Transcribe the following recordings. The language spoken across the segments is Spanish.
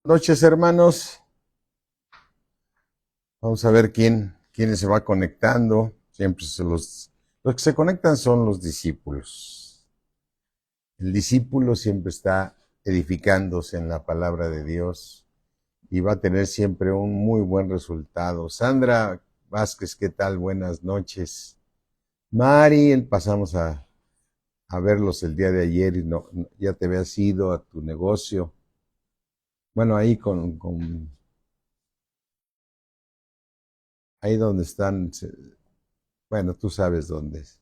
Noches, hermanos. Vamos a ver quién se va conectando. Los que se conectan son los discípulos. El discípulo siempre está edificándose en la palabra de Dios y va a tener siempre un muy buen resultado. Sandra Vázquez, ¿qué tal? Buenas noches. Mari, pasamos a verlos el día de ayer y ya te habías ido a tu negocio. Bueno, ahí donde están. Bueno, tú sabes dónde es.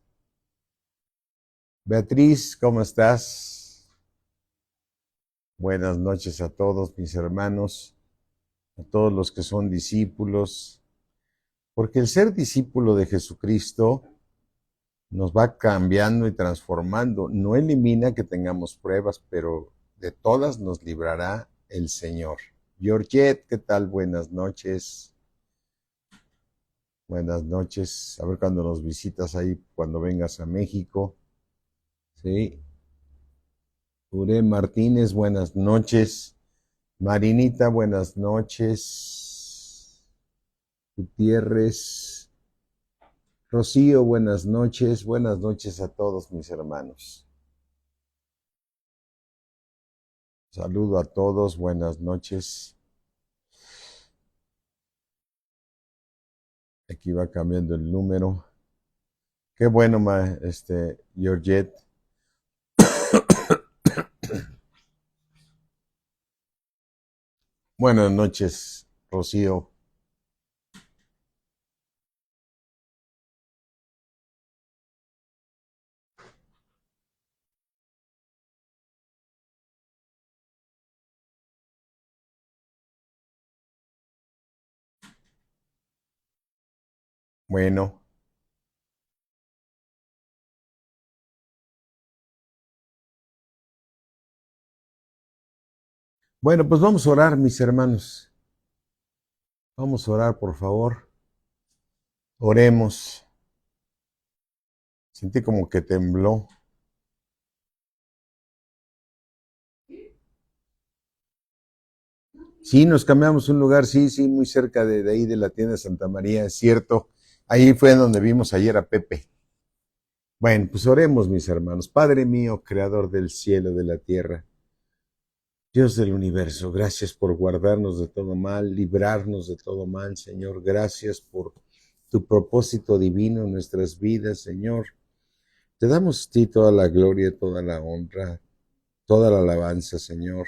Beatriz, ¿cómo estás? Buenas noches a todos mis hermanos, a todos los que son discípulos, porque el ser discípulo de Jesucristo nos va cambiando y transformando. No elimina que tengamos pruebas, pero de todas nos librará el Señor. Georgette, ¿qué tal? Buenas noches. Buenas noches. A ver cuando nos visitas ahí, cuando vengas a México. Sí. Ure Martínez, buenas noches. Marinita, buenas noches. Gutiérrez. Rocío, buenas noches. Buenas noches a todos mis hermanos. Saludo a todos, buenas noches. Aquí va cambiando el número. Qué bueno, Georgette. Buenas noches, Rocío. Bueno, bueno, pues vamos a orar, mis hermanos. Vamos a orar, por favor. Oremos. Sentí como que tembló. Sí, nos cambiamos un lugar, sí, sí, muy cerca de ahí de la tienda de Santa María, es cierto. Ahí fue donde vimos ayer a Pepe. Bueno, pues oremos, mis hermanos. Padre mío, creador del cielo, de la tierra, Dios del universo, gracias por guardarnos de todo mal, librarnos de todo mal, Señor. Gracias por tu propósito divino en nuestras vidas, Señor. Te damos a ti toda la gloria, toda la honra, toda la alabanza, Señor.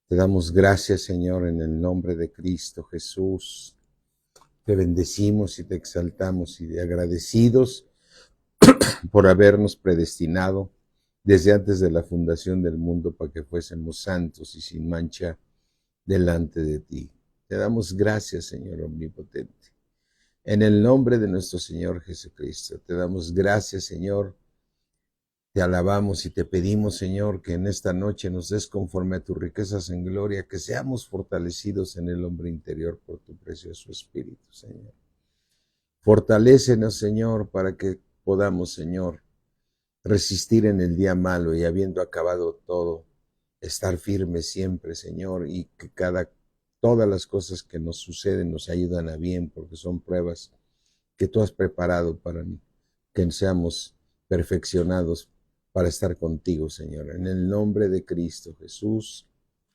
Te damos gracias, Señor, en el nombre de Cristo Jesús. Te bendecimos y te exaltamos y de agradecidos por habernos predestinado desde antes de la fundación del mundo para que fuésemos santos y sin mancha delante de ti. Te damos gracias, Señor omnipotente. En el nombre de nuestro Señor Jesucristo, te damos gracias, Señor. Te alabamos y te pedimos, Señor, que en esta noche nos des conforme a tus riquezas en gloria, que seamos fortalecidos en el hombre interior por tu precioso Espíritu, Señor. Fortalécenos, Señor, para que podamos, Señor, resistir en el día malo y habiendo acabado todo, estar firmes siempre, Señor, y que todas las cosas que nos suceden nos ayudan a bien, porque son pruebas que tú has preparado para que seamos perfeccionados para estar contigo, Señor. En el nombre de Cristo Jesús.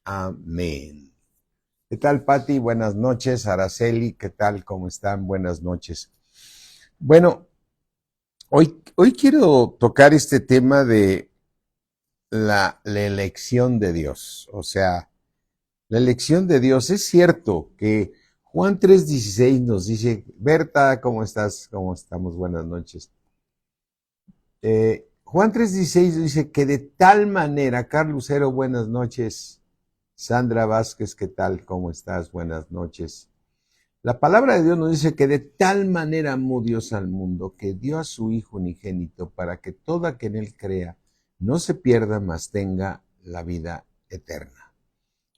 Amén. ¿Qué tal, Pati? Buenas noches. Araceli, ¿qué tal? ¿Cómo están? Buenas noches. Bueno, hoy quiero tocar este tema de la elección de Dios. O sea, la elección de Dios. Es cierto que Juan 3:16 nos dice, Berta, ¿cómo estás? ¿Cómo estamos? Buenas noches. Juan 3:16 dice que de tal manera, Carlos Lucero, buenas noches. Sandra Vázquez, ¿qué tal? ¿Cómo estás? Buenas noches. La palabra de Dios nos dice que de tal manera amó Dios al mundo que dio a su Hijo unigénito para que todo aquel en él crea no se pierda, mas tenga la vida eterna.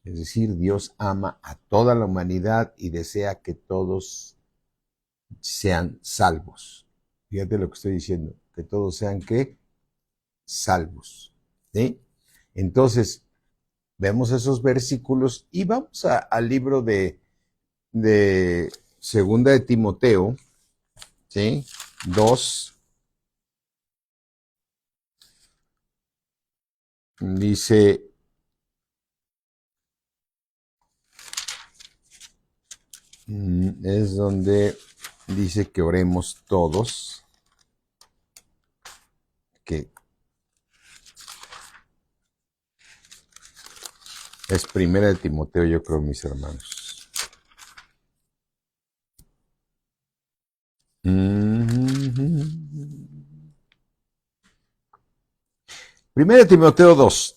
Es decir, Dios ama a toda la humanidad y desea que todos sean salvos. Fíjate lo que estoy diciendo, que todos sean ¿qué? Salvos. ¿Sí? Entonces, Vemos esos versículos y vamos al libro de Segunda de Timoteo, ¿sí? 2. Dice, es donde dice que oremos todos, que es Primera de Timoteo, yo creo, mis hermanos. Primera de Timoteo 2.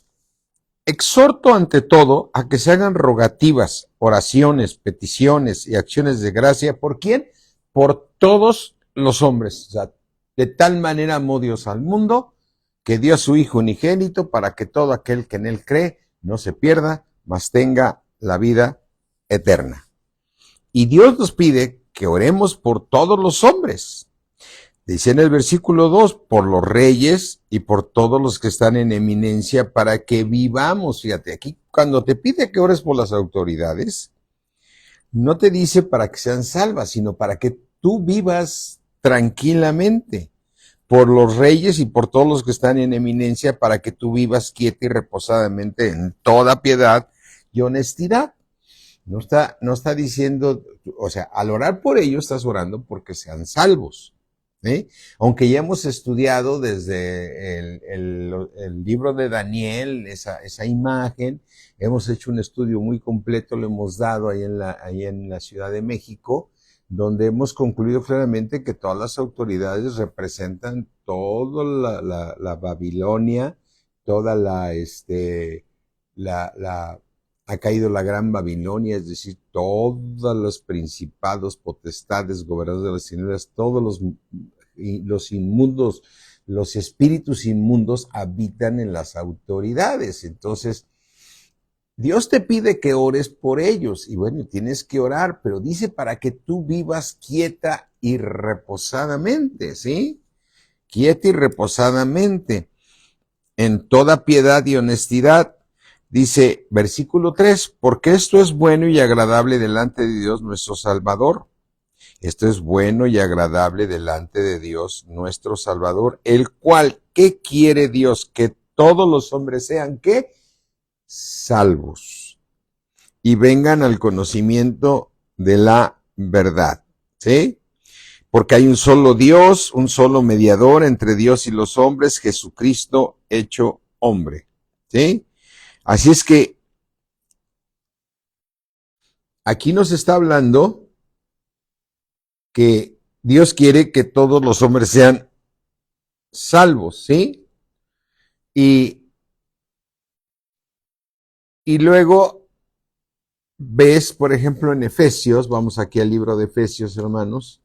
Exhorto ante todo a que se hagan rogativas, oraciones, peticiones y acciones de gracia. ¿Por quién? Por todos los hombres. O sea, de tal manera amó Dios al mundo que dio a su Hijo unigénito para que todo aquel que en él cree no se pierda, mas tenga la vida eterna. Y Dios nos pide que oremos por todos los hombres. Dice en el versículo 2, por los reyes y por todos los que están en eminencia para que vivamos. Fíjate, aquí cuando te pide que ores por las autoridades, no te dice para que sean salvas, sino para que tú vivas tranquilamente. Por los reyes y por todos los que están en eminencia para que tú vivas quieta y reposadamente en toda piedad y honestidad. No está diciendo, o sea, al orar por ellos estás orando porque sean salvos. ¿Sí? Aunque ya hemos estudiado desde el libro de Daniel, esa imagen, hemos hecho un estudio muy completo, lo hemos dado ahí en la Ciudad de México, donde hemos concluido claramente que todas las autoridades representan toda la Babilonia, toda ha caído la gran Babilonia, es decir, todos los principados, potestades, gobernadores de las tinieblas, todos los inmundos, los espíritus inmundos habitan en las autoridades. Entonces, Dios te pide que ores por ellos y bueno, tienes que orar, pero dice para que tú vivas quieta y reposadamente, ¿sí? Quieta y reposadamente, en toda piedad y honestidad. Dice, versículo 3, porque esto es bueno y agradable delante de Dios nuestro Salvador. Esto es bueno y agradable delante de Dios nuestro Salvador, el cual, ¿qué quiere Dios? Que todos los hombres sean, ¿qué? Salvos. Y vengan al conocimiento de la verdad, ¿sí? Porque hay un solo Dios, un solo mediador entre Dios y los hombres, Jesucristo hecho hombre, ¿sí? Así es que aquí nos está hablando que Dios quiere que todos los hombres sean salvos, ¿sí? Y luego ves, por ejemplo, en Efesios, vamos aquí al libro de Efesios, hermanos.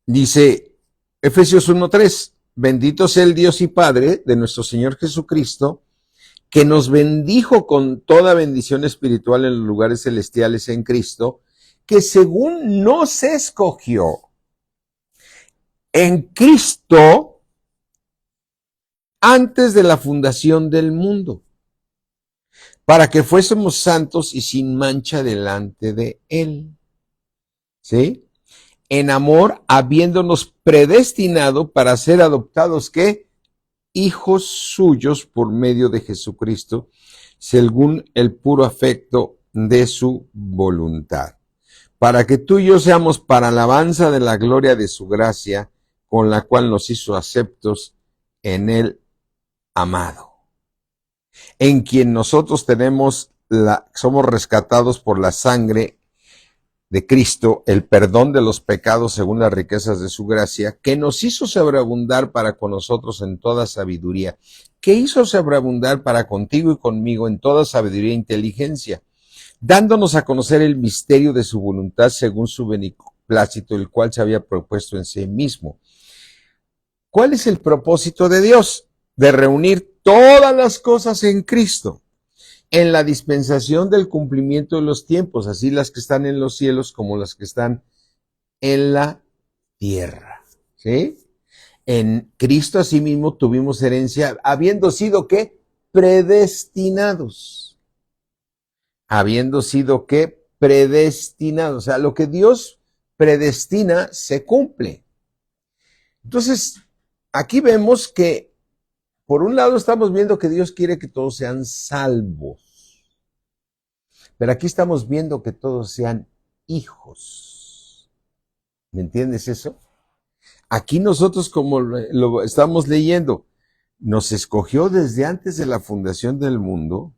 Dice Efesios 1:3, bendito sea el Dios y Padre de nuestro Señor Jesucristo, que nos bendijo con toda bendición espiritual en los lugares celestiales en Cristo, que según nos escogió en Cristo antes de la fundación del mundo, para que fuésemos santos y sin mancha delante de Él. ¿Sí? En amor, habiéndonos predestinado para ser adoptados, ¿qué? Hijos suyos por medio de Jesucristo, según el puro afecto de su voluntad, para que tú y yo seamos para alabanza de la gloria de su gracia, con la cual nos hizo aceptos en el amado, en quien nosotros somos rescatados por la sangre de Cristo, el perdón de los pecados según las riquezas de su gracia, que nos hizo sobreabundar para con nosotros en toda sabiduría, que hizo sobreabundar para contigo y conmigo en toda sabiduría e inteligencia, dándonos a conocer el misterio de su voluntad según su beneplácito, el cual se había propuesto en sí mismo. ¿Cuál es el propósito de Dios? De reunir todas las cosas en Cristo, en la dispensación del cumplimiento de los tiempos, así las que están en los cielos como las que están en la tierra, ¿sí? en Cristo asimismo tuvimos herencia, habiendo sido ¿qué? Predestinados. Habiendo sido ¿qué? Predestinados. O sea, lo que Dios predestina se cumple. Entonces, aquí vemos que, por un lado, estamos viendo que Dios quiere que todos sean salvos. Pero aquí estamos viendo que todos sean hijos. ¿Me entiendes eso? Aquí nosotros, como lo estamos leyendo, nos escogió desde antes de la fundación del mundo,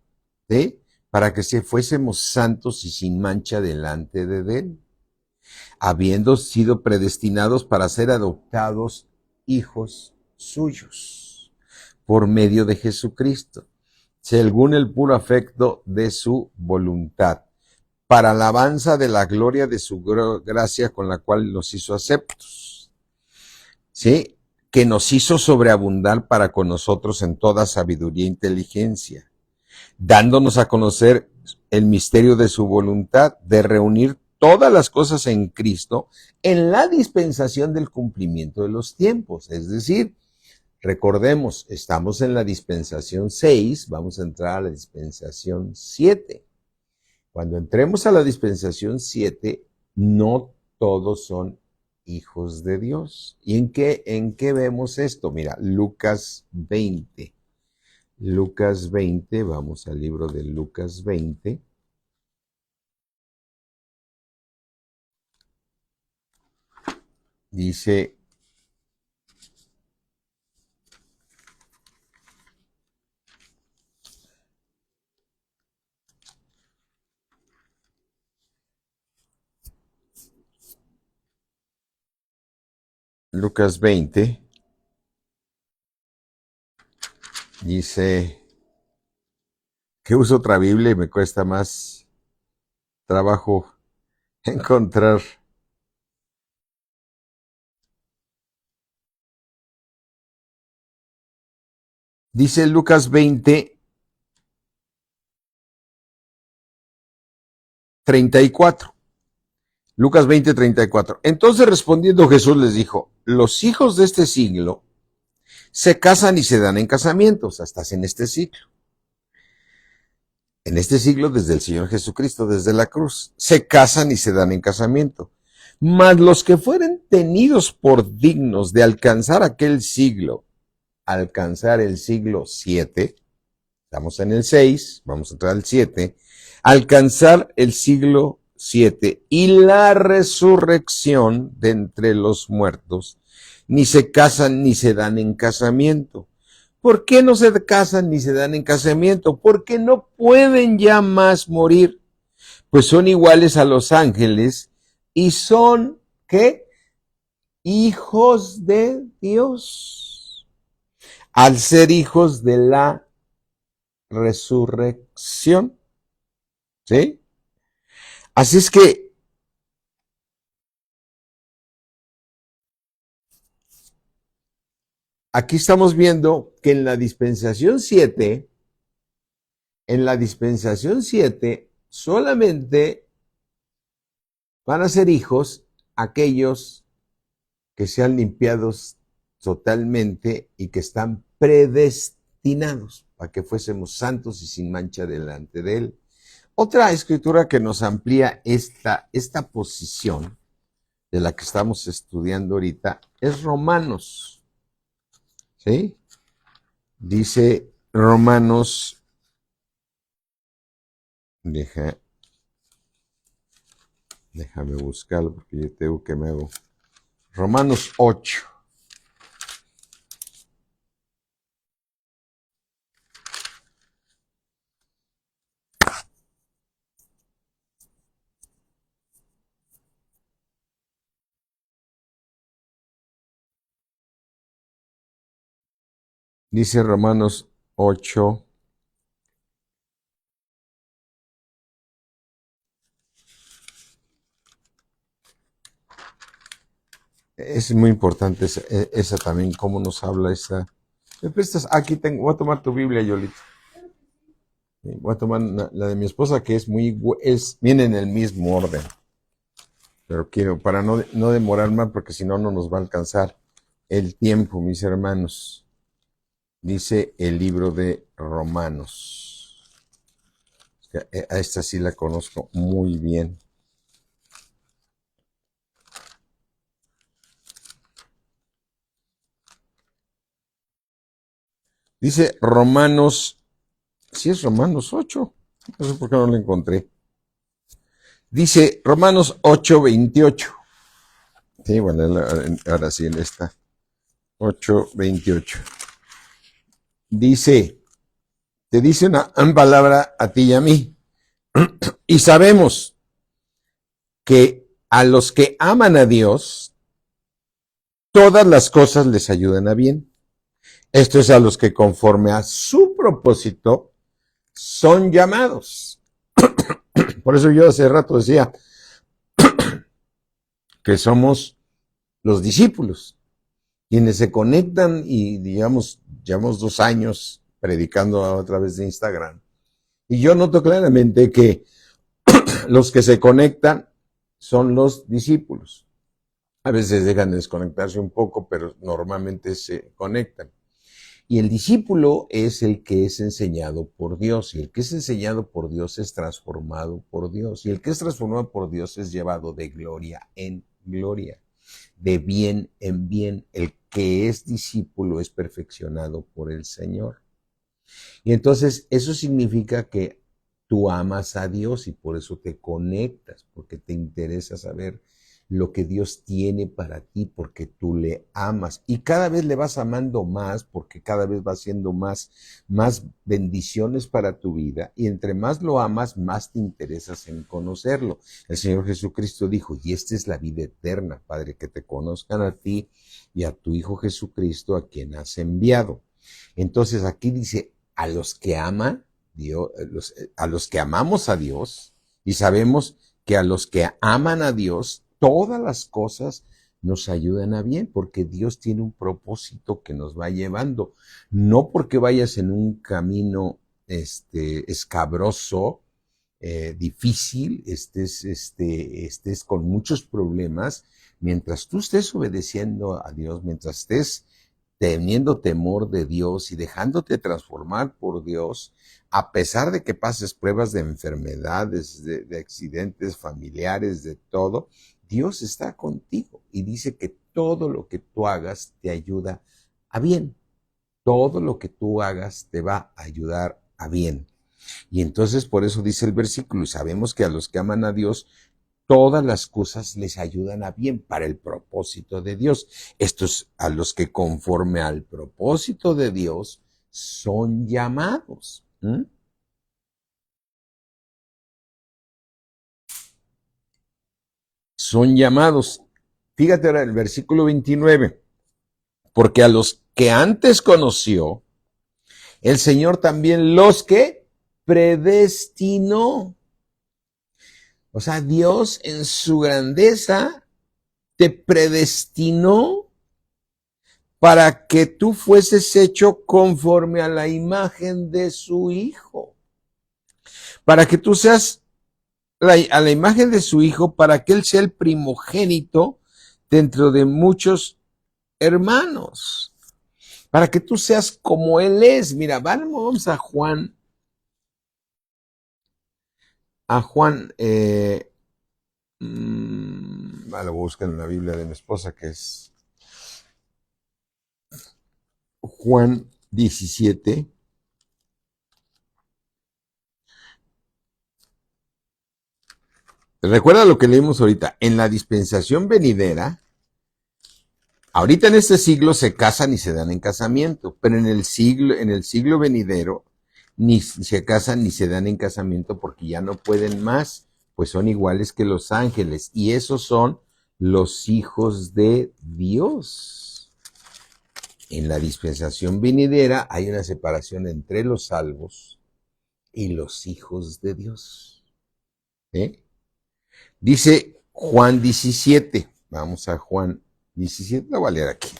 ¿sí? Para que fuésemos santos y sin mancha delante de Él, habiendo sido predestinados para ser adoptados hijos suyos, por medio de Jesucristo, según el puro afecto de su voluntad, para alabanza de la gloria de su gracia con la cual nos hizo aceptos, ¿sí? Que nos hizo sobreabundar para con nosotros en toda sabiduría e inteligencia, dándonos a conocer el misterio de su voluntad, de reunir todas las cosas en Cristo en la dispensación del cumplimiento de los tiempos. Es decir, recordemos, estamos en la dispensación 6, vamos a entrar a la dispensación 7. Cuando entremos a la dispensación 7, no todos son hijos de Dios. ¿Y en qué vemos esto? Mira, Lucas 20. Lucas 20, vamos al libro de Lucas 20. Dice, Lucas 20, dice, que uso otra Biblia y me cuesta más trabajo encontrar. Dice Lucas 20, 34. Lucas 20, 34. Entonces respondiendo Jesús les dijo, los hijos de este siglo se casan y se dan en casamientos, hasta en este siglo. En este siglo, desde el Señor Jesucristo, desde la cruz, se casan y se dan en casamiento. Mas los que fueren tenidos por dignos de alcanzar aquel siglo, alcanzar el siglo 7, estamos en el 6, vamos a entrar al 7, alcanzar el siglo 7 y la resurrección de entre los muertos, ni se casan ni se dan en casamiento. ¿Por qué no se casan ni se dan en casamiento? Porque no pueden ya más morir, pues son iguales a los ángeles y son, ¿qué? Hijos de Dios. Al ser hijos de la resurrección, ¿sí? Así es que aquí estamos viendo que en la dispensación 7, solamente van a ser hijos aquellos que sean limpiados totalmente y que están predestinados para que fuésemos santos y sin mancha delante de Él. Otra escritura que nos amplía esta posición de la que estamos estudiando ahorita es Romanos. ¿Sí? Dice Romanos, déjame buscarlo porque yo tengo que me hago. Romanos 8. Dice Romanos 8. Es muy importante esa también, cómo nos habla esa. ¿Me prestas? Aquí tengo, voy a tomar tu Biblia, Yolita. Voy a tomar la de mi esposa, que viene en el mismo orden. Pero quiero, para no demorar más, porque si no, no nos va a alcanzar. el tiempo, mis hermanos. Dice el libro de Romanos. A esta sí la conozco muy bien. Dice Romanos, sí es Romanos 8, no sé por qué no lo encontré. Dice Romanos 8:28. Sí, bueno, ahora sí en esta. 8:28. Dice, te dice una palabra a ti y a mí. Y sabemos que a los que aman a Dios, todas las cosas les ayudan a bien. Esto es a los que conforme a su propósito son llamados. Por eso yo hace rato decía que somos los discípulos, quienes se conectan y digamos, llevamos 2 años predicando a través de Instagram. Y yo noto claramente que los que se conectan son los discípulos. A veces dejan de desconectarse un poco, pero normalmente se conectan. Y el discípulo es el que es enseñado por Dios, y el que es enseñado por Dios es transformado por Dios, y el que es transformado por Dios es llevado de gloria en gloria, de bien en bien. El que es discípulo es perfeccionado por el Señor. Y entonces eso significa que tú amas a Dios y por eso te conectas, porque te interesa saber lo que Dios tiene para ti, porque tú le amas. Y cada vez le vas amando más, porque cada vez va haciendo más bendiciones para tu vida. Y entre más lo amas, más te interesas en conocerlo. El Señor Jesucristo dijo, y esta es la vida eterna, Padre, que te conozcan a ti y a tu Hijo Jesucristo, a quien has enviado. Entonces aquí dice, a los que aman Dios, a los que amamos a Dios, y sabemos que a los que aman a Dios, todas las cosas nos ayudan a bien, porque Dios tiene un propósito que nos va llevando, no porque vayas en un camino escabroso, difícil, estés con muchos problemas, mientras tú estés obedeciendo a Dios, mientras estés teniendo temor de Dios y dejándote transformar por Dios, a pesar de que pases pruebas de enfermedades, de accidentes familiares, de todo, Dios está contigo y dice que todo lo que tú hagas te ayuda a bien. Todo lo que tú hagas te va a ayudar a bien. Y entonces por eso dice el versículo, y sabemos que a los que aman a Dios, todas las cosas les ayudan a bien para el propósito de Dios. Estos a los que conforme al propósito de Dios son llamados. Son llamados. Fíjate ahora el versículo 29. Porque a los que antes conoció, el Señor también los que predestinó. O sea, Dios en su grandeza te predestinó para que tú fueses hecho conforme a la imagen de su Hijo. Para que tú seas a la imagen de su Hijo, para que Él sea el primogénito dentro de muchos hermanos. Para que tú seas como Él es. Mira, vamos a Juan. Lo buscan en la Biblia de mi esposa, que es Juan 17. Recuerda lo que leímos ahorita. En la dispensación venidera, ahorita en este siglo se casan y se dan en casamiento, pero en el siglo venidero, ni se casan ni se dan en casamiento porque ya no pueden más, pues son iguales que los ángeles. Y esos son los hijos de Dios. En la dispensación venidera hay una separación entre los salvos y los hijos de Dios. Dice Juan 17. Vamos a Juan 17. Lo voy a leer aquí.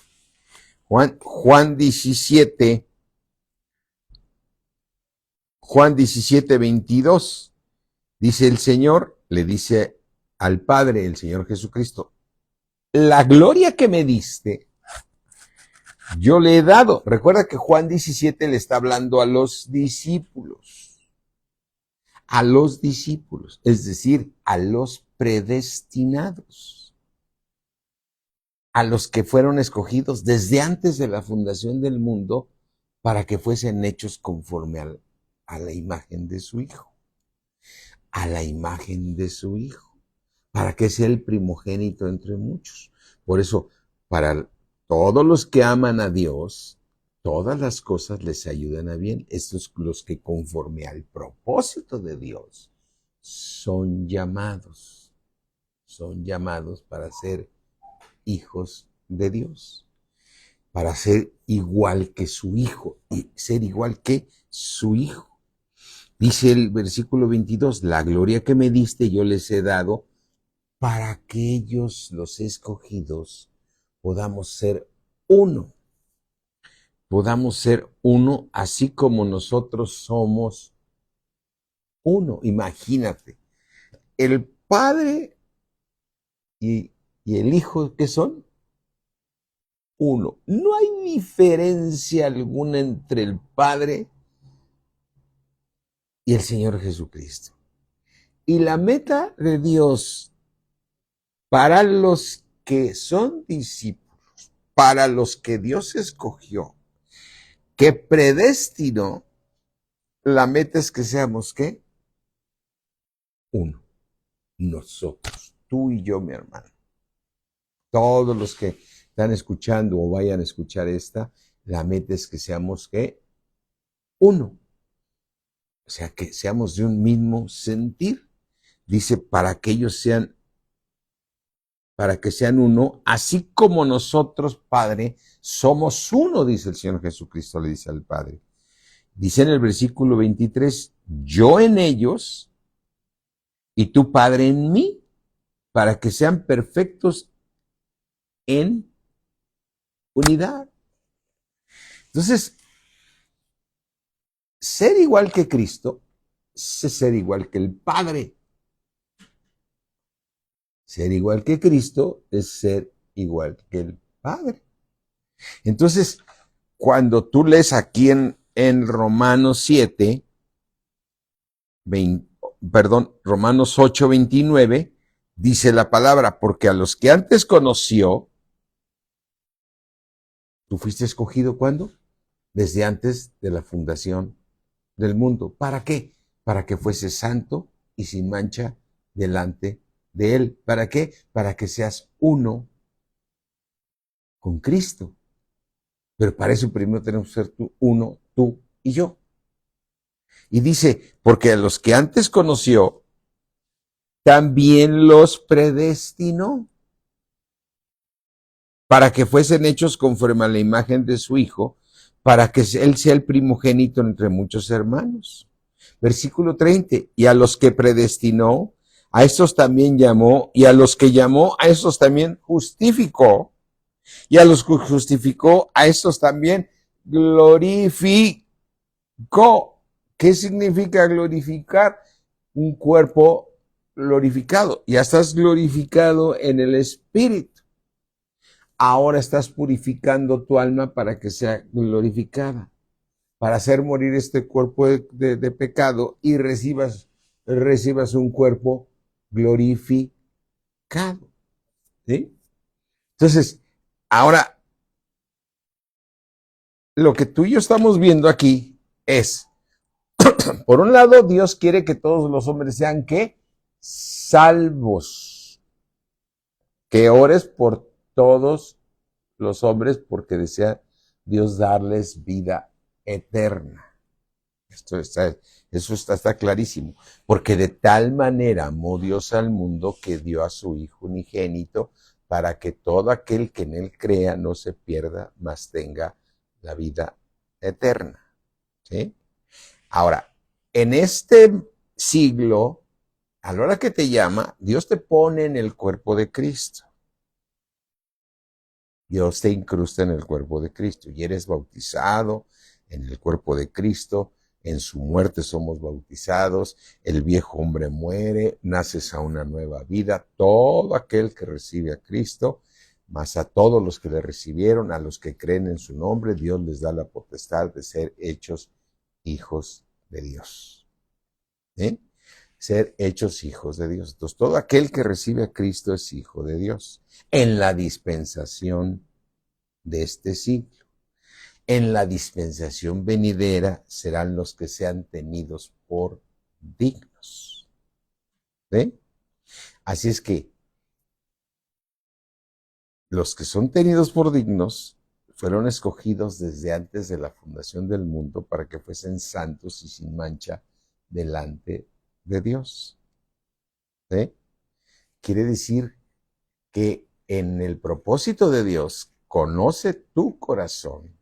Juan 17. Juan 17, 22. Dice el Señor, le dice al Padre, el Señor Jesucristo, la gloria que me diste yo le he dado. Recuerda que Juan 17 le está hablando a los discípulos. A los discípulos, es decir, a los predestinados. A los que fueron escogidos desde antes de la fundación del mundo para que fuesen hechos conforme a la imagen de su Hijo. A la imagen de su Hijo. Para que sea el primogénito entre muchos. Por eso, para todos los que aman a Dios, todas las cosas les ayudan a bien. Estos los que conforme al propósito de Dios son llamados para ser hijos de Dios, para ser igual que su Hijo y ser igual que su Hijo. Dice el versículo 22, la gloria que me diste yo les he dado para que ellos, los escogidos, podamos ser uno. Podamos ser uno así como nosotros somos uno. Imagínate, el Padre y el Hijo, ¿qué son? Uno. No hay diferencia alguna entre el Padre y el Señor Jesucristo. Y la meta de Dios para los que son discípulos, para los que Dios escogió, que predestinó, la meta es que seamos, ¿qué? Uno. Nosotros, tú y yo, mi hermano. Todos los que están escuchando o vayan a escuchar esta, la meta es que seamos, ¿qué? Uno. O sea, que seamos de un mismo sentir. Dice, para que ellos sean uno, así como nosotros, Padre, somos uno, dice el Señor Jesucristo, le dice al Padre. Dice en el versículo 23, yo en ellos y tu Padre en mí, para que sean perfectos en unidad. Entonces, ser igual que Cristo es ser igual que el Padre. Ser igual que Cristo es ser igual que el Padre. Entonces, cuando tú lees aquí en Romanos 7, Romanos 8, 29, dice la palabra, porque a los que antes conoció, tú fuiste escogido, ¿cuándo? Desde antes de la fundación del mundo. ¿Para qué? Para que fuese santo y sin mancha delante de Él. ¿Para qué? Para que seas uno con Cristo. Pero para eso primero tenemos que ser uno, tú y yo. Y dice, porque a los que antes conoció, también los predestinó para que fuesen hechos conforme a la imagen de su Hijo, para que Él sea el primogénito entre muchos hermanos. Versículo 30, y a los que predestinó, a estos también llamó, y a los que llamó, a estos también justificó, y a los que justificó, a estos también glorificó. ¿Qué significa glorificar? Un cuerpo glorificado. Ya estás glorificado en el Espíritu. Ahora estás purificando tu alma para que sea glorificada, para hacer morir este cuerpo de pecado y recibas un cuerpo glorificado. ¿Sí? Entonces, ahora, lo que tú y yo estamos viendo aquí es, por un lado, Dios quiere que todos los hombres sean, ¿qué? Salvos. Que ores por todos los hombres porque desea Dios darles vida eterna. Eso está clarísimo. Porque de tal manera amó Dios al mundo que dio a su Hijo unigénito para que todo aquel que en él crea no se pierda, mas tenga la vida eterna. ¿Sí? Ahora, en este siglo, a la hora que te llama, Dios te pone en el cuerpo de Cristo. Dios te incrusta en el cuerpo de Cristo y eres bautizado en el cuerpo de Cristo. En su muerte somos bautizados, el viejo hombre muere, naces a una nueva vida. Todo aquel que recibe a Cristo Mas a todos los que le recibieron, a los que creen en su nombre, Dios les da la potestad de ser hechos hijos de Dios. ¿Eh? Ser hechos hijos de Dios. Entonces, todo aquel que recibe a Cristo es hijo de Dios. En la dispensación de este siglo. En la dispensación venidera serán los que sean tenidos por dignos. ¿Sí? Así es que los que son tenidos por dignos fueron escogidos desde antes de la fundación del mundo para que fuesen santos y sin mancha delante de Dios. ¿Sí? Quiere decir que en el propósito de Dios conoce tu corazón.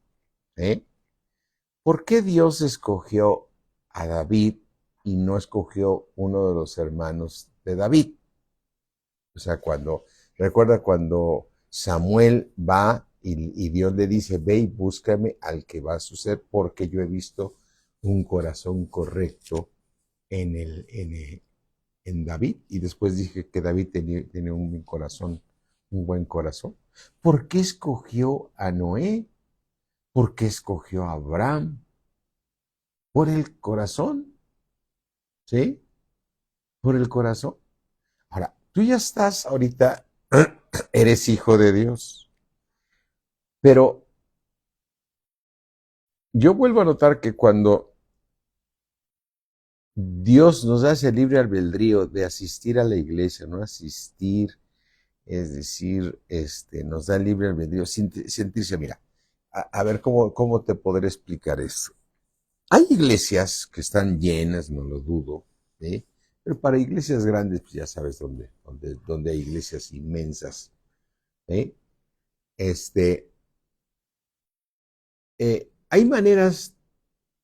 ¿Eh? ¿Por qué Dios escogió a David y no escogió uno de los hermanos de David? O sea, recuerda cuando Samuel va y Dios le dice, ve y búscame al que va a suceder, porque yo he visto un corazón correcto en David. Y después dije que David tenía un corazón, un buen corazón. ¿Por qué escogió a Noé? ¿Por qué escogió a Abraham? Por el corazón, ¿sí? Por el corazón. Ahora, tú ya estás ahorita, eres hijo de Dios, pero yo vuelvo a notar que cuando Dios nos da ese libre albedrío de asistir a la iglesia, no asistir, es decir, nos da el libre albedrío, sentirse, mira, a ver cómo te podré explicar esto. Hay iglesias que están llenas, no lo dudo, ¿sí? Pero para iglesias grandes, pues ya sabes dónde hay iglesias inmensas, ¿sí? Hay maneras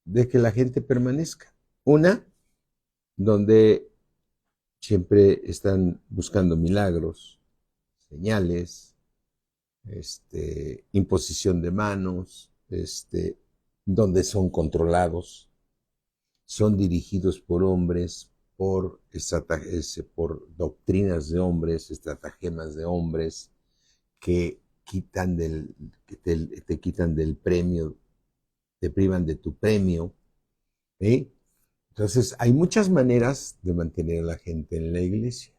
de que la gente permanezca. Una, donde siempre están buscando milagros, señales, imposición de manos, donde son controlados, son dirigidos por hombres, por doctrinas de hombres, estratagemas de hombres que te quitan del premio, te privan de tu premio. ¿Eh? Entonces, hay muchas maneras de mantener a la gente en la iglesia.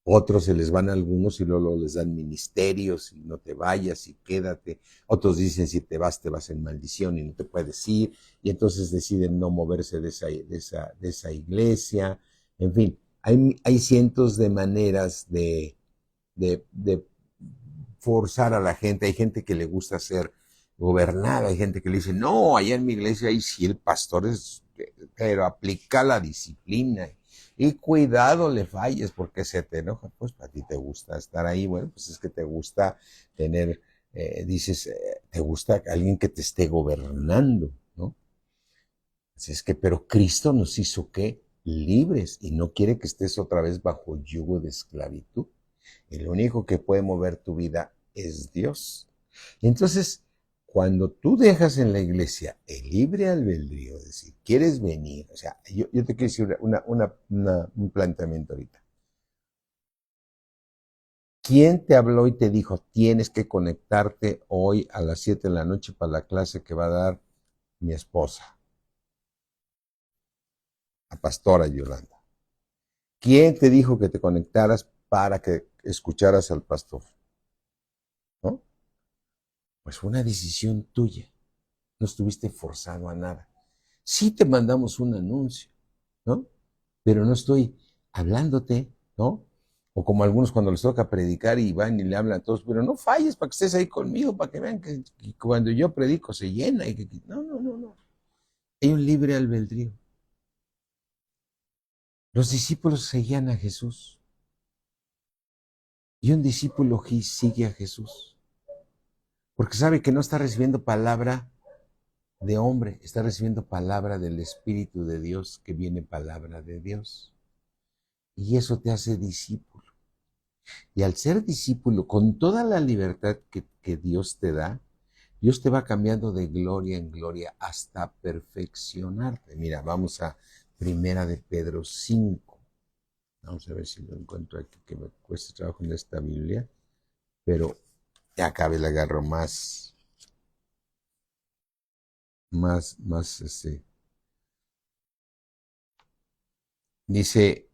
Otros se les van a algunos y luego les dan ministerios y no te vayas y quédate. Otros dicen si te vas en maldición y no te puedes ir. Y entonces deciden no moverse de esa iglesia. En fin, hay cientos de maneras de forzar a la gente. Hay gente que le gusta ser gobernada. Hay gente que le dice, no, allá en mi iglesia ahí sí el pastor es, pero aplica la disciplina. Y cuidado le falles porque se te enoja. Pues a ti te gusta estar ahí. Bueno, pues es que te gusta tener, te gusta alguien que te esté gobernando, ¿no? Así es que, pero Cristo nos hizo ¿qué? Libres y no quiere que estés otra vez bajo yugo de esclavitud. El único que puede mover tu vida es Dios. Y entonces, cuando tú dejas en la iglesia el libre albedrío, es decir, quieres venir, o sea, yo te quiero decir un planteamiento ahorita. ¿Quién te habló y te dijo, tienes que conectarte hoy a las 7 de la noche para la clase que va a dar mi esposa, la pastora Yolanda? ¿Quién te dijo que te conectaras para que escucharas al pastor? ¿No? Pues fue una decisión tuya. No estuviste forzado a nada. Sí te mandamos un anuncio, ¿no? Pero no estoy hablándote, ¿no? O como algunos cuando les toca predicar y van y le hablan a todos, pero no falles para que estés ahí conmigo, para que vean que cuando yo predico se llena. No, no, no, no. Hay un libre albedrío. Los discípulos seguían a Jesús. Y un discípulo sigue a Jesús. Porque sabe que no está recibiendo palabra de hombre, está recibiendo palabra del Espíritu de Dios, que viene palabra de Dios. Y eso te hace discípulo. Y al ser discípulo, con toda la libertad que Dios te da, Dios te va cambiando de gloria en gloria hasta perfeccionarte. Mira, vamos a Primera de Pedro 5. Vamos a ver si lo encuentro aquí, que me cuesta trabajo en esta Biblia. pero ya cabe le agarro más, dice,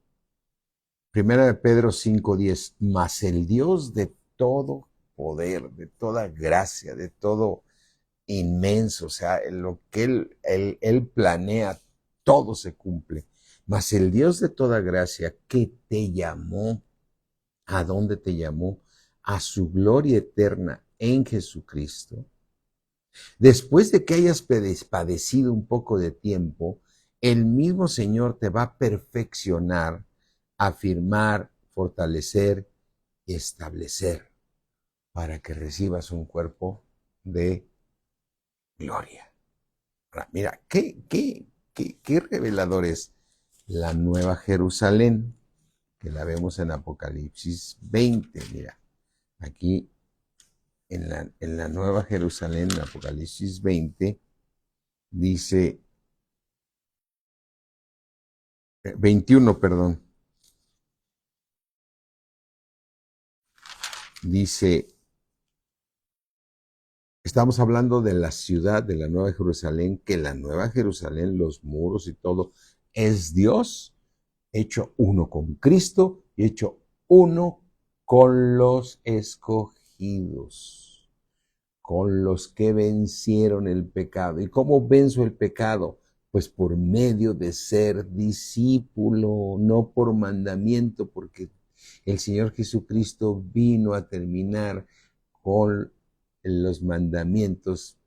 Primera de Pedro 5:10, mas el Dios de todo poder, de toda gracia, de todo inmenso, o sea, en lo que él planea, todo se cumple. Mas el Dios de toda gracia que te llamó, ¿a dónde te llamó? A su gloria eterna en Jesucristo. Después de que hayas padecido un poco de tiempo, el mismo Señor te va a perfeccionar, afirmar, fortalecer y establecer para que recibas un cuerpo de gloria. Ahora, mira, qué revelador es la Nueva Jerusalén, que la vemos en Apocalipsis 20. Mira, aquí en la Nueva Jerusalén, en Apocalipsis 20, dice, 21, perdón, dice, estamos hablando de la ciudad de la Nueva Jerusalén, que la Nueva Jerusalén, los muros y todo, es Dios hecho uno con Cristo y hecho uno con los escogidos, con los que vencieron el pecado. ¿Y cómo venzo el pecado? Pues por medio de ser discípulo, no por mandamiento, porque el Señor Jesucristo vino a terminar con los mandamientos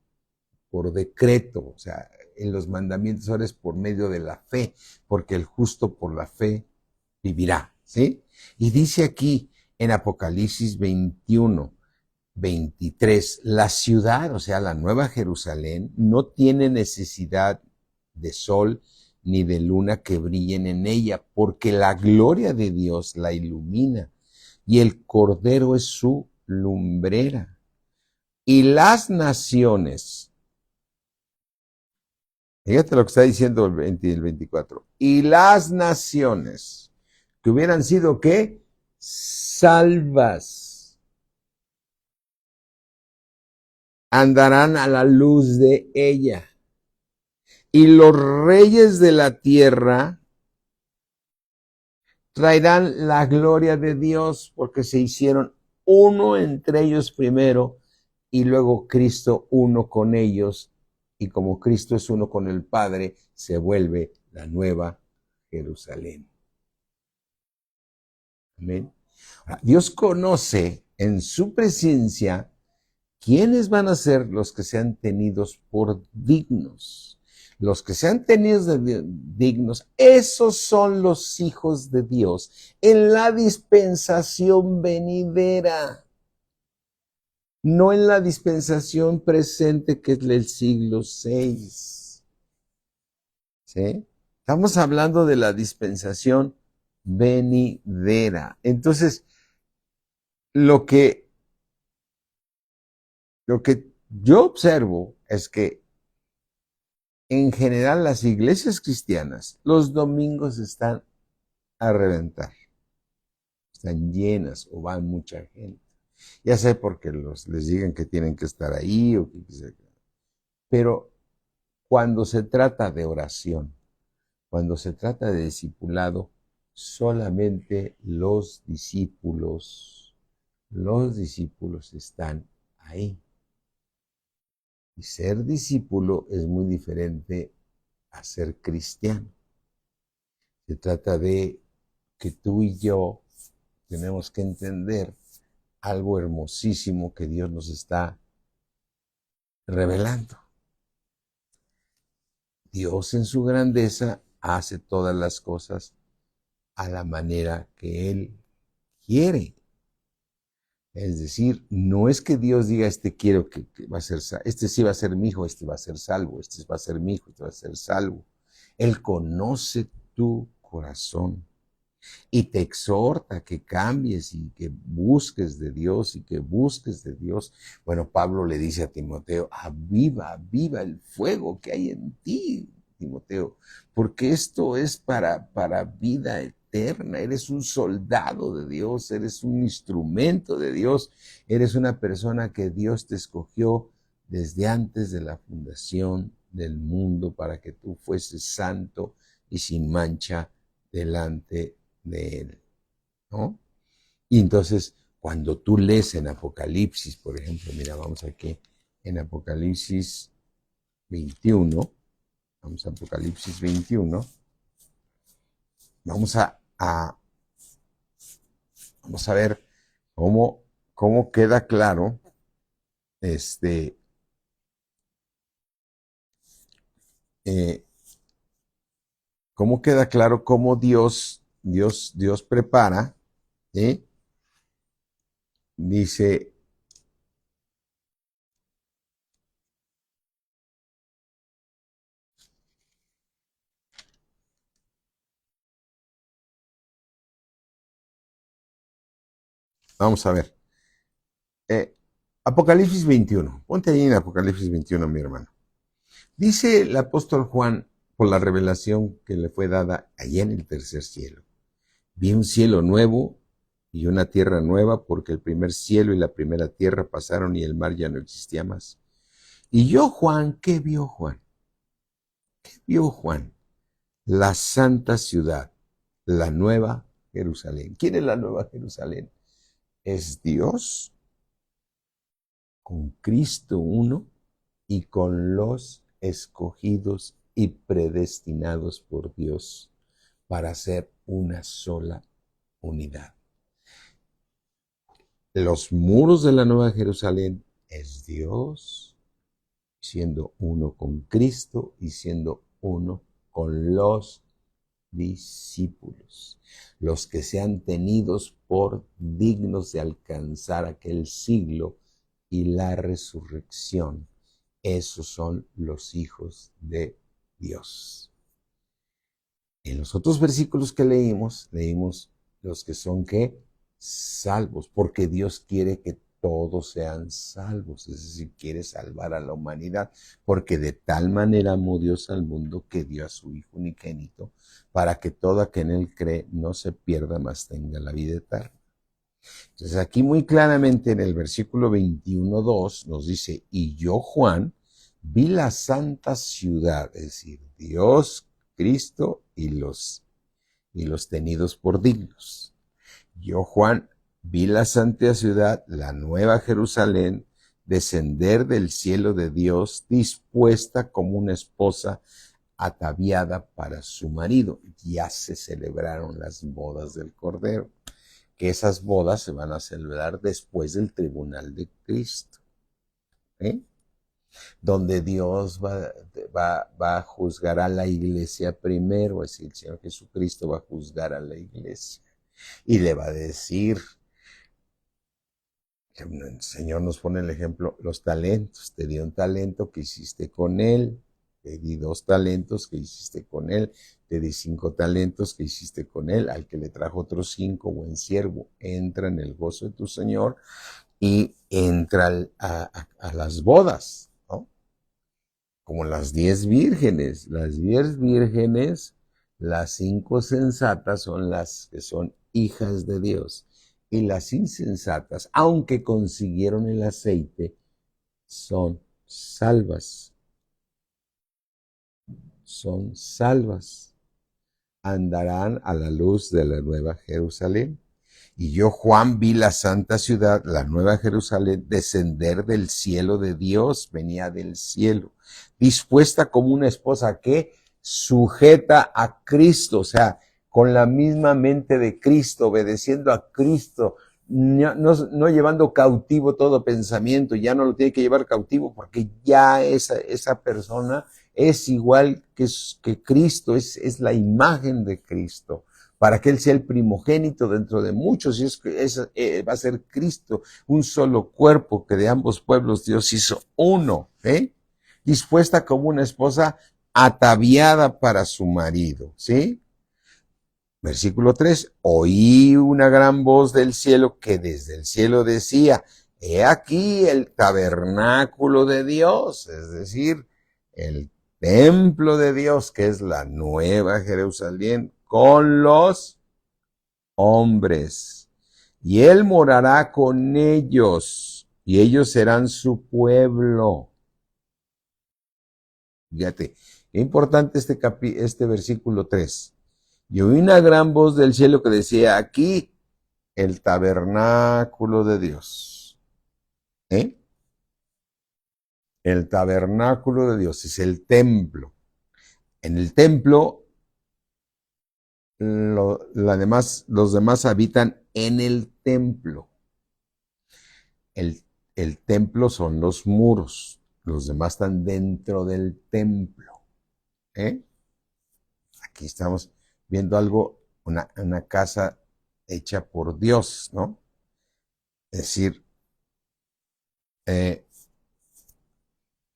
por decreto, o sea, en los mandamientos ahora es por medio de la fe, porque el justo por la fe vivirá, ¿sí? Y dice aquí en Apocalipsis 21, 23, la ciudad, o sea, la Nueva Jerusalén, no tiene necesidad de sol ni de luna que brillen en ella, porque la gloria de Dios la ilumina y el Cordero es su lumbrera. Y las naciones, fíjate lo que está diciendo el 20 y el 24, y las naciones que hubieran sido, ¿qué? Salvas, andarán a la luz de ella. Y los reyes de la tierra traerán la gloria de Dios porque se hicieron uno entre ellos primero y luego Cristo uno con ellos. Y como Cristo es uno con el Padre, se vuelve la nueva Jerusalén. Amén. Dios conoce en su presencia quiénes van a ser los que sean tenidos por dignos. Los que sean tenidos de dignos, esos son los hijos de Dios en la dispensación venidera, no en la dispensación presente que es el siglo 6. ¿Sí? Estamos hablando de la dispensación venidera. Entonces, lo que yo observo es que en general les iglesias cristianas los domingos están a reventar, están llenas o van mucha gente. Ya sé porque les digan que tienen que estar ahí, pero cuando se trata de oración, cuando se trata de discipulado, solamente los discípulos están ahí. Y ser discípulo es muy diferente a ser cristiano. Se trata de que tú y yo tenemos que entender algo hermosísimo que Dios nos está revelando. Dios en su grandeza hace todas las cosas a la manera que Él quiere. Es decir, no es que Dios diga, quiero que va a ser, este sí va a ser mi hijo, este va a ser salvo, este va a ser mi hijo, este va a ser salvo. Él conoce tu corazón y te exhorta que cambies y que busques de Dios y que busques de Dios. Bueno, Pablo le dice a Timoteo, aviva el fuego que hay en ti, Timoteo, porque esto es para vida eterna. eterna, eres un soldado de Dios, eres un instrumento de Dios, eres una persona que Dios te escogió desde antes de la fundación del mundo para que tú fueses santo y sin mancha delante de Él, ¿no? Y entonces, cuando tú lees en Apocalipsis, por ejemplo, mira, vamos aquí en Apocalipsis 21, vamos a Apocalipsis 21, vamos vamos a ver cómo queda claro, eh, cómo queda claro cómo Dios prepara, ¿sí? Dice, vamos a ver, Apocalipsis 21, ponte ahí en Apocalipsis 21, mi hermano. Dice el apóstol Juan, por la revelación que le fue dada allá en el tercer cielo, vi un cielo nuevo y una tierra nueva, porque el primer cielo y la primera tierra pasaron y el mar ya no existía más. Y yo, Juan, ¿qué vio Juan? ¿Qué vio Juan? La santa ciudad, la nueva Jerusalén. ¿Quién es la nueva Jerusalén? Es Dios con Cristo uno y con los escogidos y predestinados por Dios para ser una sola unidad. Los muros de la Nueva Jerusalén es Dios siendo uno con Cristo y siendo uno con los discípulos, los que sean tenidos por dignos de alcanzar aquel siglo y la resurrección. Esos son los hijos de Dios. En los otros versículos que leímos los que son ¿qué? Salvos, porque Dios quiere que todos sean salvos, es decir, quiere salvar a la humanidad, porque de tal manera amó Dios al mundo que dio a su Hijo unigénito, para que todo aquel en él cree no se pierda, mas tenga la vida eterna. Entonces aquí muy claramente en el versículo 21:2 nos dice, y yo, Juan, vi la santa ciudad, es decir, Dios, Cristo y los tenidos por dignos. Yo, Juan, vi la santa ciudad, la nueva Jerusalén, descender del cielo de Dios, dispuesta como una esposa ataviada para su marido. Ya se celebraron las bodas del Cordero, que esas bodas se van a celebrar después del tribunal de Cristo, ¿eh? Donde Dios va a juzgar a la iglesia primero, es decir, el Señor Jesucristo va a juzgar a la iglesia y le va a decir, el Señor nos pone el ejemplo, los talentos, te di un talento, ¿qué hiciste con él? Te di 2 talentos, ¿qué hiciste con él? Te di 5 talentos, ¿qué hiciste con él? Al que le trajo otros 5, buen siervo, entra en el gozo de tu Señor y entra a las bodas, ¿no? Como las 10 vírgenes. Las 10 vírgenes, las 5 sensatas son las que son hijas de Dios. Y las insensatas, aunque consiguieron el aceite, son salvas. Son salvas. Andarán a la luz de la nueva Jerusalén. Y yo, Juan, vi la santa ciudad, la nueva Jerusalén, descender del cielo de Dios, venía del cielo, dispuesta como una esposa que sujeta a Cristo, o sea, con la misma mente de Cristo, obedeciendo a Cristo, no llevando cautivo todo pensamiento, ya no lo tiene que llevar cautivo porque ya esa persona es igual que Cristo, es la imagen de Cristo, para que Él sea el primogénito dentro de muchos, y va a ser Cristo, un solo cuerpo que de ambos pueblos Dios hizo uno, dispuesta como una esposa ataviada para su marido, ¿sí? Versículo 3, oí una gran voz del cielo que desde el cielo decía, he aquí el tabernáculo de Dios, es decir, el templo de Dios, que es la nueva Jerusalén, con los hombres, y él morará con ellos, y ellos serán su pueblo. Fíjate, es importante este versículo 3. Y oí una gran voz del cielo que decía, aquí el tabernáculo de Dios. El tabernáculo de Dios es el templo. En el templo, los demás habitan en el templo. El templo son los muros. Los demás están dentro del templo. Aquí estamos viendo algo, una casa hecha por Dios, ¿no? Es decir,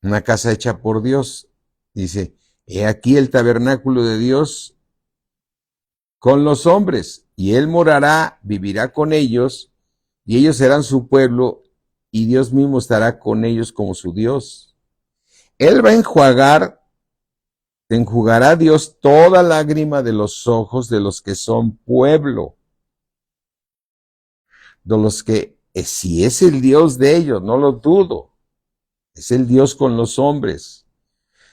una casa hecha por Dios. Dice, he aquí el tabernáculo de Dios con los hombres, y él morará, vivirá con ellos, y ellos serán su pueblo, y Dios mismo estará con ellos como su Dios. Él va a enjugará Dios toda lágrima de los ojos de los que son pueblo, de los que, si es el Dios de ellos, no lo dudo, es el Dios con los hombres.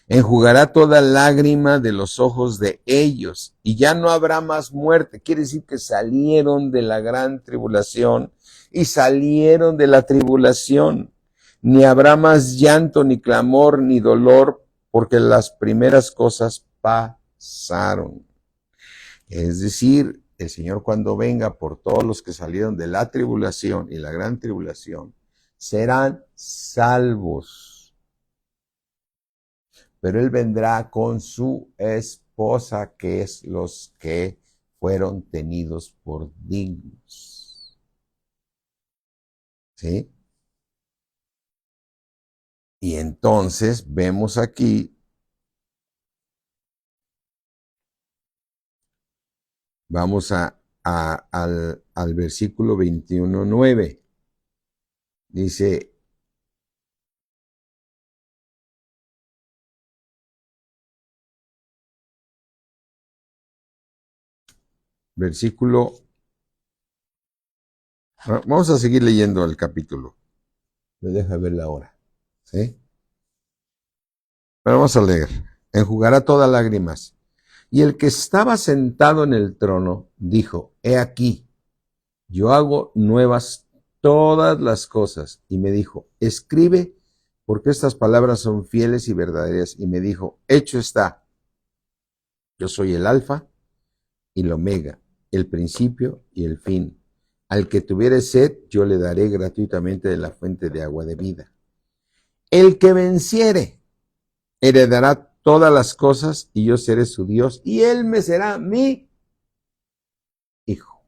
Enjugará toda lágrima de los ojos de ellos, y ya no habrá más muerte. Quiere decir que salieron de la gran tribulación y salieron de la tribulación. Ni habrá más llanto, ni clamor, ni dolor, porque las primeras cosas pasaron. Es decir, el Señor cuando venga por todos los que salieron de la tribulación y la gran tribulación, serán salvos. Pero Él vendrá con su esposa, que es los que fueron tenidos por dignos. ¿Sí? Y entonces vemos aquí, vamos al versículo 21:9. Dice, vamos a seguir leyendo el capítulo. Me deja ver la hora. ¿Sí? Pero vamos a leer. Enjugará todas lágrimas. Y el que estaba sentado en el trono dijo, he aquí, yo hago nuevas todas las cosas. Y me dijo, escribe, porque estas palabras son fieles y verdaderas. Y me dijo, hecho está. Yo soy el alfa y el omega, el principio y el fin. Al que tuviere sed, yo le daré gratuitamente de la fuente de agua de vida. El que venciere, heredará todas las cosas, y yo seré su Dios, y él me será mi hijo.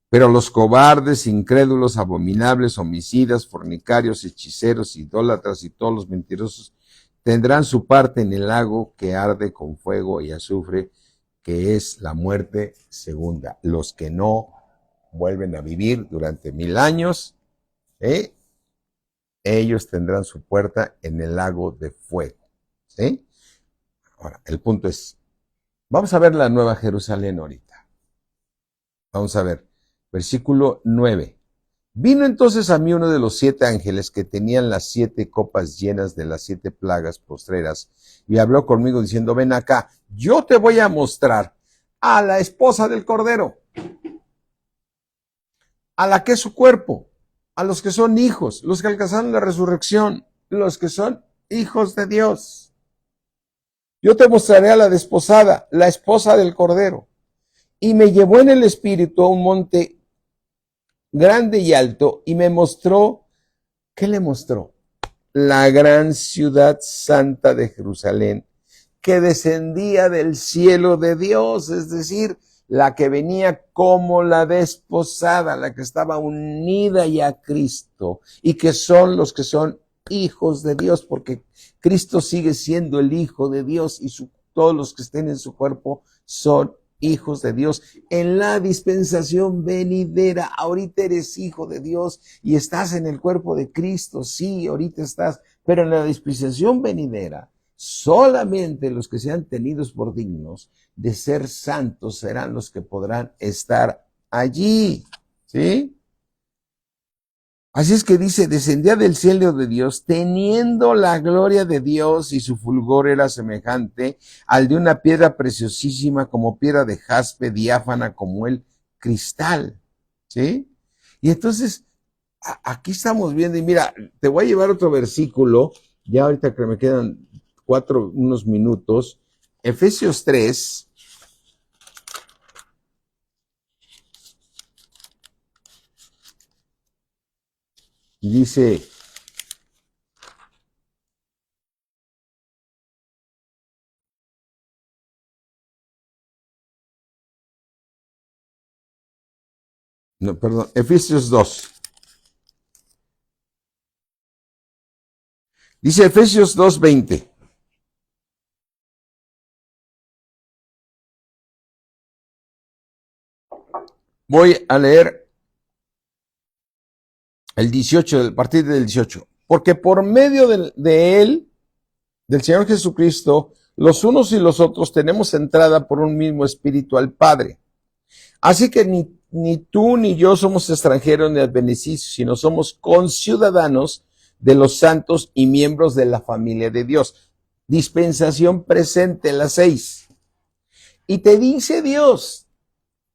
Pero los cobardes, incrédulos, abominables, homicidas, fornicarios, hechiceros, idólatras y todos los mentirosos tendrán su parte en el lago que arde con fuego y azufre, que es la muerte segunda. Los que no vuelven a vivir durante 1000 años, ellos tendrán su puerta en el lago de fuego. ¿Sí? Ahora, el punto es, vamos a ver la Nueva Jerusalén ahorita. Vamos a ver, versículo 9. Vino entonces a mí uno de los 7 ángeles que tenían las 7 copas llenas de las 7 plagas postreras, y habló conmigo diciendo, ven acá, yo te voy a mostrar a la esposa del Cordero, a la que es su cuerpo, a los que son hijos, los que alcanzaron la resurrección, los que son hijos de Dios. Yo te mostraré a la desposada, la esposa del Cordero. Y me llevó en el espíritu a un monte grande y alto, y me mostró, ¿qué le mostró? La gran ciudad santa de Jerusalén, que descendía del cielo de Dios, es decir, la que venía como la desposada, la que estaba unida ya a Cristo, y que son los que son hijos de Dios, porque Cristo sigue siendo el Hijo de Dios, y todos los que estén en su cuerpo son hijos de Dios. En la dispensación venidera, ahorita eres hijo de Dios y estás en el cuerpo de Cristo, sí, ahorita estás, pero en la dispensación venidera Solamente los que sean tenidos por dignos de ser santos serán los que podrán estar allí. ¿Sí? Así es que dice, descendía del cielo de Dios, teniendo la gloria de Dios, y su fulgor era semejante al de una piedra preciosísima, como piedra de jaspe, diáfana como el cristal. ¿Sí? Y entonces, aquí estamos viendo, y mira, te voy a llevar otro versículo, ya ahorita que me quedan unos minutos, Efesios 3, dice, no, perdón, Efesios 2. Dice Efesios 2:20. Voy a leer el 18, a partir del 18. Porque por medio de él, del Señor Jesucristo, los unos y los otros tenemos entrada por un mismo espíritu al Padre. Así que ni tú ni yo somos extranjeros ni advenedizos, sino somos conciudadanos de los santos y miembros de la familia de Dios. Dispensación presente, la 6. Y te dice Dios,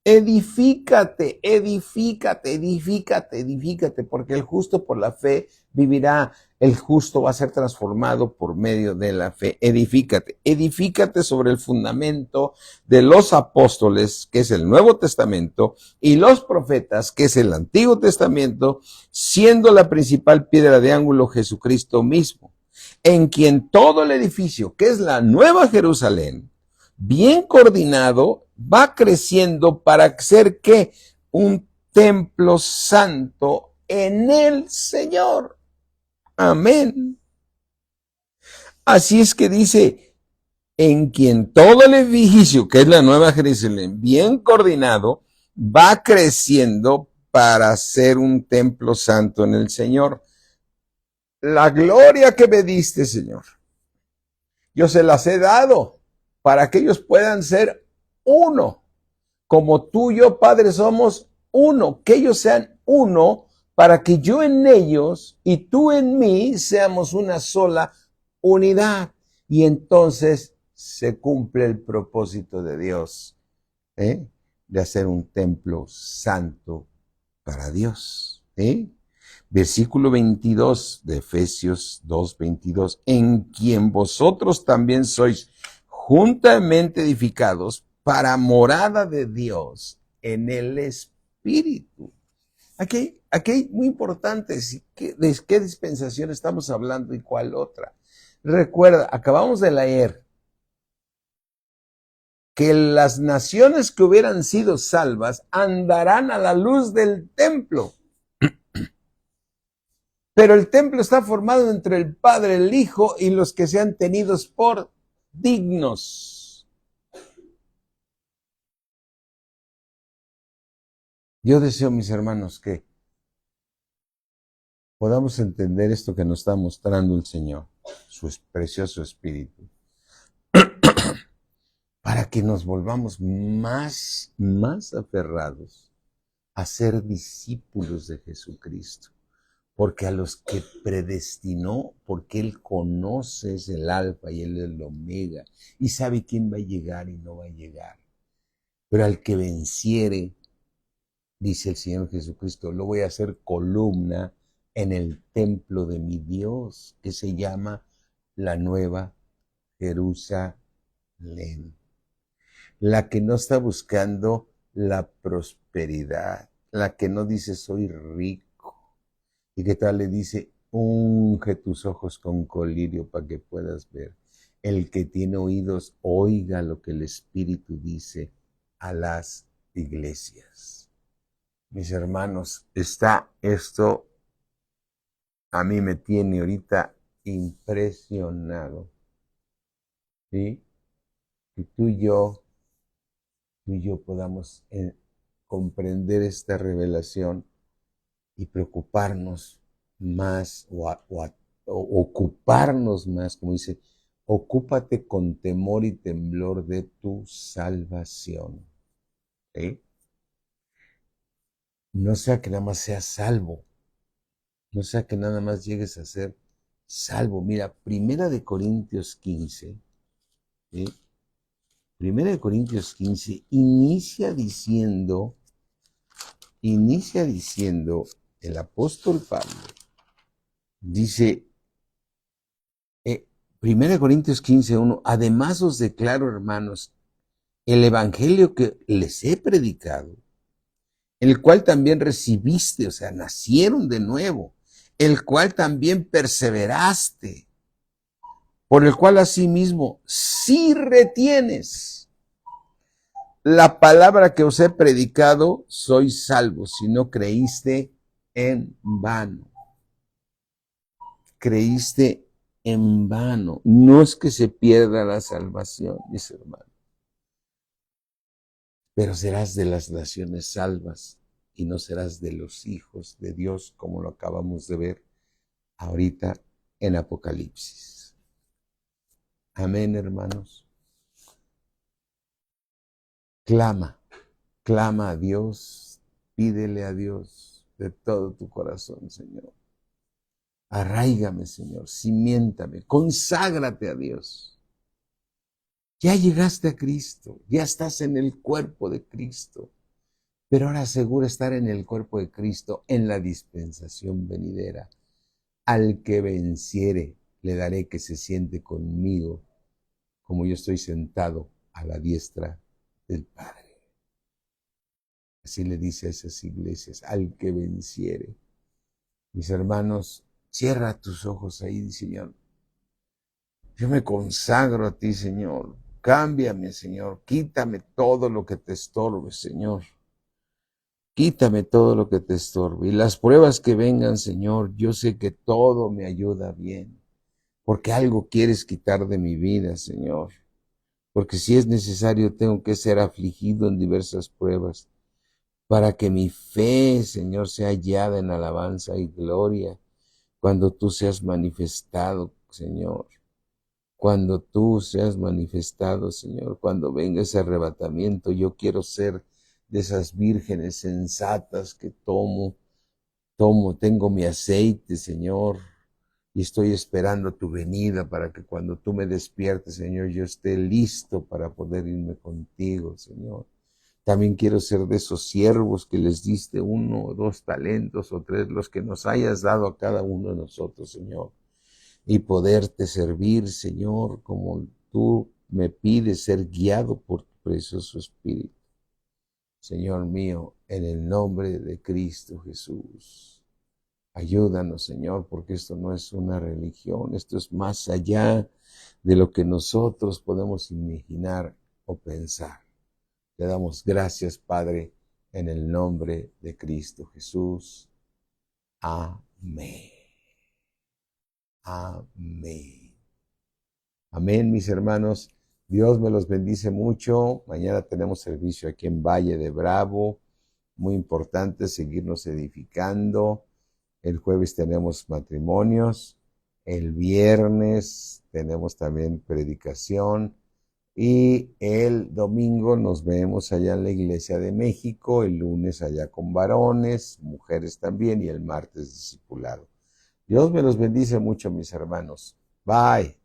edifícate, edifícate, edifícate, edifícate, porque el justo por la fe vivirá. El justo va a ser transformado por medio de la fe. Edifícate, edifícate sobre el fundamento de los apóstoles, que es el Nuevo Testamento, y los profetas, que es el Antiguo Testamento, siendo la principal piedra de ángulo Jesucristo mismo, en quien todo el edificio, que es la Nueva Jerusalén, bien coordinado, va creciendo para ser ¿qué? Un templo santo en el Señor. Amén. Así es que dice, en quien todo el edificio, que es la Nueva Jerusalén, bien coordinado, va creciendo para ser un templo santo en el Señor. La gloria que me diste, Señor, yo se las he dado para que ellos puedan ser uno. Como tú y yo, Padre, somos uno, que ellos sean uno, para que yo en ellos y tú en mí seamos una sola unidad. Y entonces se cumple el propósito de Dios, de hacer un templo santo para Dios. Versículo 22 de Efesios 2:22, en quien vosotros también sois juntamente edificados para morada de Dios en el Espíritu. Aquí hay muy importante, ¿de qué dispensación estamos hablando y cuál otra? Recuerda, acabamos de leer que las naciones que hubieran sido salvas andarán a la luz del templo. Pero el templo está formado entre el Padre, el Hijo y los que sean tenidos por dignos. Yo deseo, mis hermanos, que podamos entender esto que nos está mostrando el Señor, su precioso Espíritu, para que nos volvamos más aferrados a ser discípulos de Jesucristo. Porque a los que predestinó, porque Él conoce, es el alfa y Él es el omega, y sabe quién va a llegar y no va a llegar. Pero al que venciere, dice el Señor Jesucristo, lo voy a hacer columna en el templo de mi Dios, que se llama la Nueva Jerusalén. La que no está buscando la prosperidad, la que no dice soy rico. ¿Y qué tal le dice? Unge tus ojos con colirio para que puedas ver. El que tiene oídos, oiga lo que el Espíritu dice a las iglesias. Mis hermanos, esto a mí me tiene ahorita impresionado. ¿Sí? Que tú y yo podamos comprender esta revelación y preocuparnos más o ocuparnos más, como dice, ocúpate con temor y temblor de tu salvación. ¿Sí? No sea que nada más seas salvo, no sea que nada más llegues a ser salvo. Mira, Primera de Corintios 15, ¿sí? Primera de Corintios 15 inicia diciendo el apóstol Pablo, dice, Primera de Corintios 15:1, además os declaro, hermanos, el evangelio que les he predicado, el cual también recibiste, o sea, nacieron de nuevo, el cual también perseveraste, por el cual asimismo, si retienes la palabra que os he predicado, sois salvos, si no creíste en vano. Creíste en vano. No es que se pierda la salvación, mis hermanos, pero serás de las naciones salvas y no serás de los hijos de Dios, como lo acabamos de ver ahorita en Apocalipsis. Amén, hermanos. Clama, clama a Dios, pídele a Dios de todo tu corazón, Señor. Arráigame, Señor, cimiéntame, conságrate a Dios. Ya llegaste a Cristo, ya estás en el cuerpo de Cristo, pero ahora asegura estar en el cuerpo de Cristo en la dispensación venidera. Al que venciere, le daré que se siente conmigo, como yo estoy sentado a la diestra del Padre. Así le dice a esas iglesias, al que venciere. Mis hermanos, cierra tus ojos ahí, Señor. Yo me consagro a ti, Señor. Cámbiame, Señor. Quítame todo lo que te estorbe, Señor. Quítame todo lo que te estorbe. Y las pruebas que vengan, Señor, yo sé que todo me ayuda bien. Porque algo quieres quitar de mi vida, Señor. Porque si es necesario, tengo que ser afligido en diversas pruebas, para que mi fe, Señor, sea hallada en alabanza y gloria, cuando tú seas manifestado, Señor. Cuando tú seas manifestado, Señor, cuando venga ese arrebatamiento, yo quiero ser de esas vírgenes sensatas que tengo mi aceite, Señor, y estoy esperando tu venida para que cuando tú me despiertes, Señor, yo esté listo para poder irme contigo, Señor. También quiero ser de esos siervos que les diste 1 o 2 talentos o 3, los que nos hayas dado a cada uno de nosotros, Señor, y poderte servir, Señor, como tú me pides, ser guiado por tu precioso Espíritu. Señor mío, en el nombre de Cristo Jesús. Ayúdanos, Señor, porque esto no es una religión, esto es más allá de lo que nosotros podemos imaginar o pensar. Te damos gracias, Padre, en el nombre de Cristo Jesús. Amén. Amén. Amén, mis hermanos. Dios me los bendice mucho. Mañana tenemos servicio aquí en Valle de Bravo. Muy importante seguirnos edificando. El jueves tenemos matrimonios. El viernes tenemos también predicación. Y el domingo nos vemos allá en la Iglesia de México. El lunes allá con varones, mujeres también. Y el martes discipulado. Dios me los bendice mucho, mis hermanos. Bye.